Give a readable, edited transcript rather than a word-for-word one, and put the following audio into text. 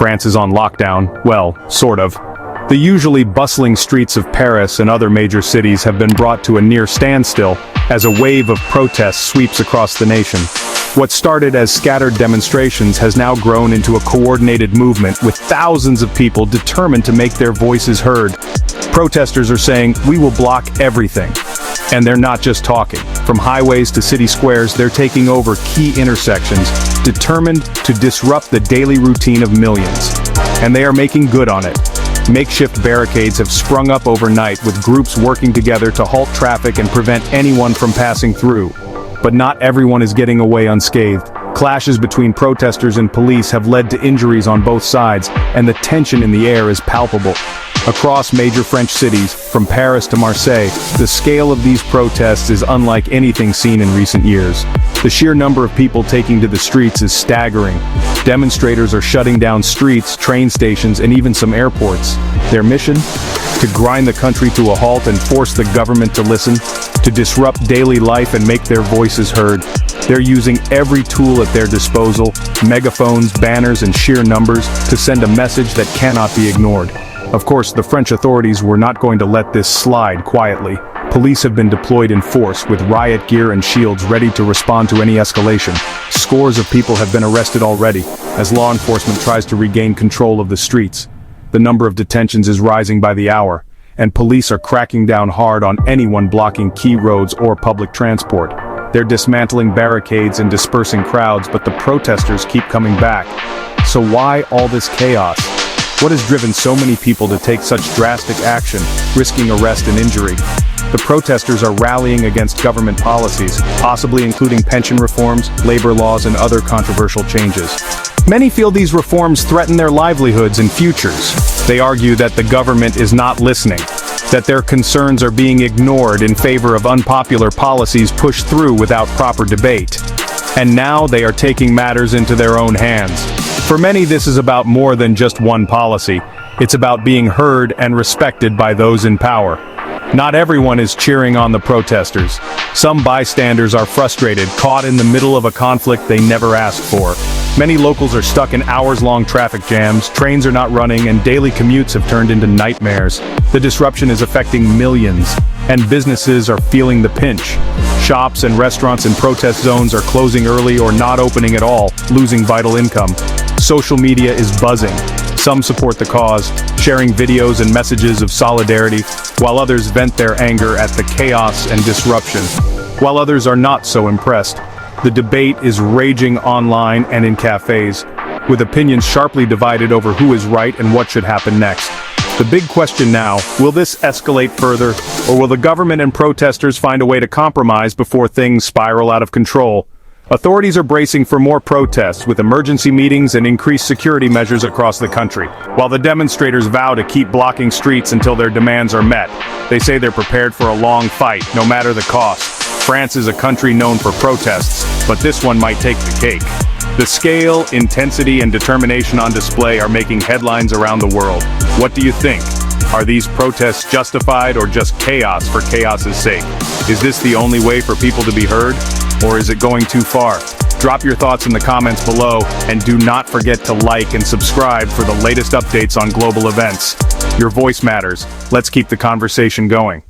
France is on lockdown, well, sort of. The usually bustling streets of Paris and other major cities have been brought to a near standstill as a wave of protests sweeps across the nation. What started as scattered demonstrations has now grown into a coordinated movement with thousands of people determined to make their voices heard. Protesters are saying, "We will block everything." And they're not just talking. From highways to city squares, they're taking over key intersections, determined to disrupt the daily routine of millions. And they are making good on it. Makeshift barricades have sprung up overnight with groups working together to halt traffic and prevent anyone from passing through. But not everyone is getting away unscathed. Clashes between protesters and police have led to injuries on both sides, and the tension in the air is palpable. Across major French cities, from Paris to Marseille, the scale of these protests is unlike anything seen in recent years. The sheer number of people taking to the streets is staggering. Demonstrators are shutting down streets, train stations, and even some airports. Their mission? To grind the country to a halt and force the government to listen, to disrupt daily life and make their voices heard. They're using every tool at their disposal, megaphones, banners, and sheer numbers, to send a message that cannot be ignored. Of course, the French authorities were not going to let this slide quietly. Police have been deployed in force with riot gear and shields ready to respond to any escalation. Scores of people have been arrested already, as law enforcement tries to regain control of the streets. The number of detentions is rising by the hour, and police are cracking down hard on anyone blocking key roads or public transport. They're dismantling barricades and dispersing crowds, but the protesters keep coming back. So why all this chaos? What has driven so many people to take such drastic action, risking arrest and injury? The protesters are rallying against government policies, possibly including pension reforms, labor laws, and other controversial changes. Many feel these reforms threaten their livelihoods and futures. They argue that the government is not listening, that their concerns are being ignored in favor of unpopular policies pushed through without proper debate. And now they are taking matters into their own hands. For many, this is about more than just one policy. It's about being heard and respected by those in power. Not everyone is cheering on the protesters. Some bystanders are frustrated, caught in the middle of a conflict they never asked for. Many locals are stuck in hours-long traffic jams, trains are not running, and daily commutes have turned into nightmares. The disruption is affecting millions, and businesses are feeling the pinch. Shops and restaurants in protest zones are closing early or not opening at all, losing vital income. Social media is buzzing. Some support the cause, sharing videos and messages of solidarity, while others vent their anger at the chaos and disruption. While others are not so impressed, the debate is raging online and in cafes, with opinions sharply divided over who is right and what should happen next. The big question now, will this escalate further, or will the government and protesters find a way to compromise before things spiral out of control? Authorities are bracing for more protests with emergency meetings and increased security measures across the country, while the demonstrators vow to keep blocking streets until their demands are met. They say they're prepared for a long fight, no matter the cost. France is a country known for protests, but this one might take the cake. The scale, intensity, and determination on display are making headlines around the world. What do you think? Are these protests justified or just chaos for chaos's sake? Is this the only way for people to be heard? Or is it going too far? Drop your thoughts in the comments below, and do not forget to like and subscribe for the latest updates on global events. Your voice matters. Let's keep the conversation going.